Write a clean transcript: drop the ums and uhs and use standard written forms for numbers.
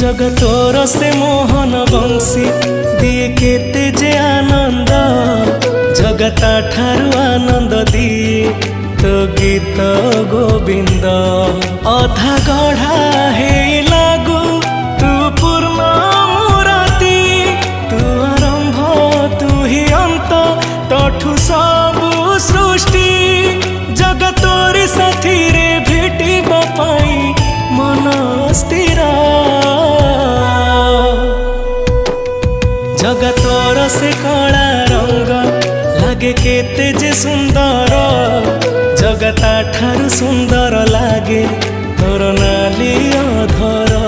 जगतोर से मोहन बंशी दिए केते जे आनंद जगता ठारू आनंद दिए तो गीत गोविंद अधा गढ़ा हे लागू तू पूर्ण मूर्ति तू आरंभ तू ही अंत तठू सबु सृष्टि जगतोरी साथी रे भेटी बापाई मन स्थिर जगतोर से कला रंग लागे केते जे सुंदर जगता ठारू सुंदर लागे तोर नाली अधर।